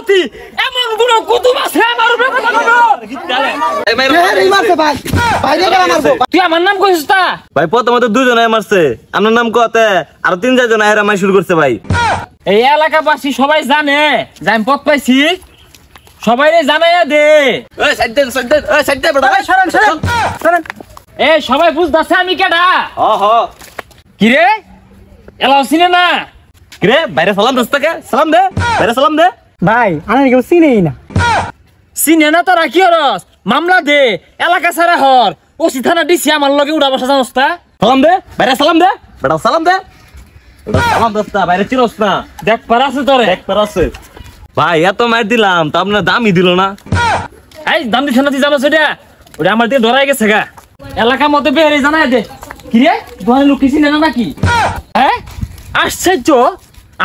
সভাপতি এমন গুলো কুতুব আছে আমার উপরে কথা বলো এই মারছে ভাই ভাই রে মারবো তুই আমার নাম কইছিস তা ভাই প্রথমে তো দুজনে মারছে আমার নাম কতে আর তিন চারজন আইরা মাই শুরু করছে ভাই এই এলাকাবাসী সবাই জানে যে আমি পথ পাইছি সবাইরে জানাইয়া দে এই সাইড দে বড় সরেন এই সবাই বুঝতাছে আমি কেডা কি রে এলাও চিনে না কি রে বাইরে সালাম দস্তাকে সালাম দে বাইরে সালাম দে ভাই আমি কেউ চিনেই না চিনে না তোরা কি হরস মামলা দে এলাকা ছাড়া হর ওসি থানা ডিসি আমার লগে উড়া বসা জানোস তা সালাম দে বাইরে সালাম দে বেটা সালাম দে সালাম দস্তা বাইরে চিরস না দেখ পারাছে তোরে এক পারাছে ভাই এত মার দিলাম তা আপনার দামই দিল না এই দাম দিছ না তুই জানোস এটা ওটা আমার দিয়ে ধরাই গেছে গা এলাকার মধ্যে বেরে জানাই দে কি রে দোকানে লোক চিনে না নাকি হ্যাঁ আশ্চর্য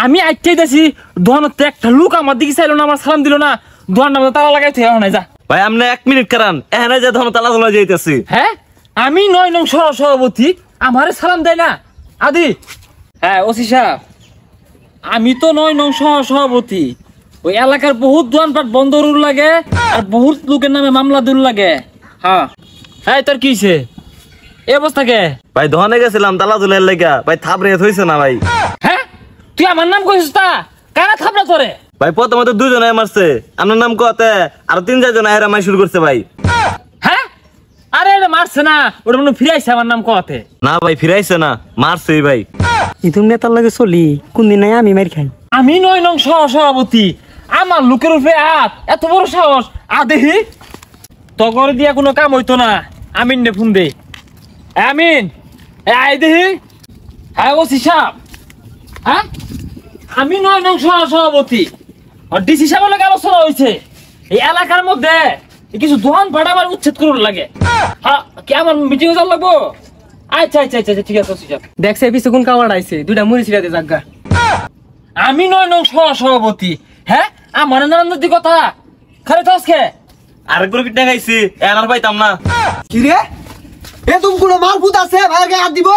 আমি আইতে দেছি দোকানতে একটা লোক আমার দিকে চাইলো না আমার সালাম দিল না দোকান নামে তালা লাগাই থেকে না যা ভাই আপনি 1 মিনিট কারণ এখানে যে ধরনের তালা তোলা যাইতেছি হ্যাঁ আমি 9 নং সভাপতি আমারে সালাম দেয় না আদি হ্যাঁ ওসি সাহেব আমি তো 9 নং সভাপতি ওই এলাকার বহুত দোকানপাট বন্ধ রুল লাগে আর বহুত লোকের নামে মামলা দূর লাগে হ্যাঁ হ্যাঁ তোর কি হইছে এই অবস্থা কে ভাই দোকানে গেছিলাম তালা তোলার লাগা ভাই থাপড়ে হইছে না ভাই হ্যাঁ তুই আমার নাম কইছিস তা কারা থাপড়া তোরে ভাই প্রথমে তো দুজনে মারছে আমার নাম কতে আর তিন চারজন আইরা মাই শুরু করছে ভাই হ্যাঁ আরে এটা মারছে না ওটা মনে ফিরাইছে আমার নাম কতে না ভাই ফিরাইছে না মারছে ভাই ইতুম নেতার লাগে চলি কোন দিন নাই আমি মার খাই আমি 9 নং সভাপতি আমার লোকের উপরে এত বড় সাহস দেখি তগর দিয়া কোনো কাম হইতো না আমিন নে ফোন দে আমিন আই দেখি হ্যাঁ ওসি সাহেব হ্যাঁ আমি 9 নং সভাপতি আর ডিসি সাহেবের লগে আলোচনা হয়েছে এই এলাকার মধ্যে কিছু দোকান ভাড়া আমার উচ্ছেদ করুন লাগে হ্যাঁ কি আমার মিটিং যাওয়া লাগবো আচ্ছা ঠিক আছে ওসি সাহেব দেখছে পিছু কোন কামার আইছে দুইটা মুড়ি ছিড়াতে জাগা আমি 9 নং সভাপতি হ্যাঁ আমার নানান্দি কথা খারে থাকছে আর গ্রুপ কিটা খাইছি এনার পাইতাম না কি রে এ তুমি কোনো মারফুত আছে ভাইয়ের গায়ে হাত দিব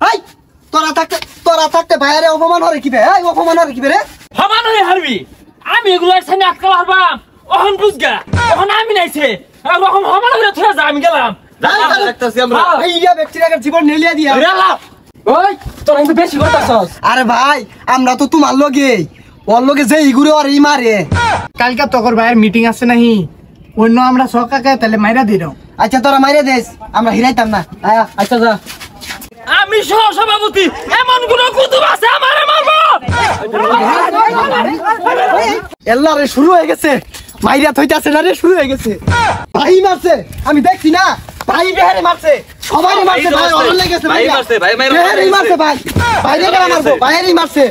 এই তোরা থাকতে ভাইয়ের অপমান হরে কি বে এই অপমান হরে কি বে রে হমান হয়ে হারবি আমি এগুলার সামনে আটকাল হারবাম ওহন বুঝগা ওহন আমি নাইছে আর ওহন হমান হয়ে থুয়া যা আমি গেলাম দেখতাছি আমরা এই ইয়া ব্যক্তির জীবন নেলিয়া দিয়া ওই তোরা কিন্তু বেশি করতাছস আরে ভাই আমরা তো তোমার লগে ওর লগে যে ইগুরে আর এই মারে কালকে তকর ভাইয়ের মিটিং আছে নাহি অন্য আমরা সকাকে তাহলে মাইরা দি দাও আচ্ছা তোরা মাইরে দেস আমরা হিরাইতাম না আয়া আচ্ছা যা আমি সভাপতি এমন কোন কুতুব আছে আমারে মারবো এল্লা রে শুরু হয়ে গেছে মাইরা থইতাছে না রে শুরু হয়ে গেছে ভাই মারছে আমি দেখছি না ভাই বেহারে মারছে সবাই মারছে ভাই অরল লেগেছে ভাই মারছে ভাই বেহারে মারছে ভাই ভাই রে মারবো ভাইয়েরই মারছে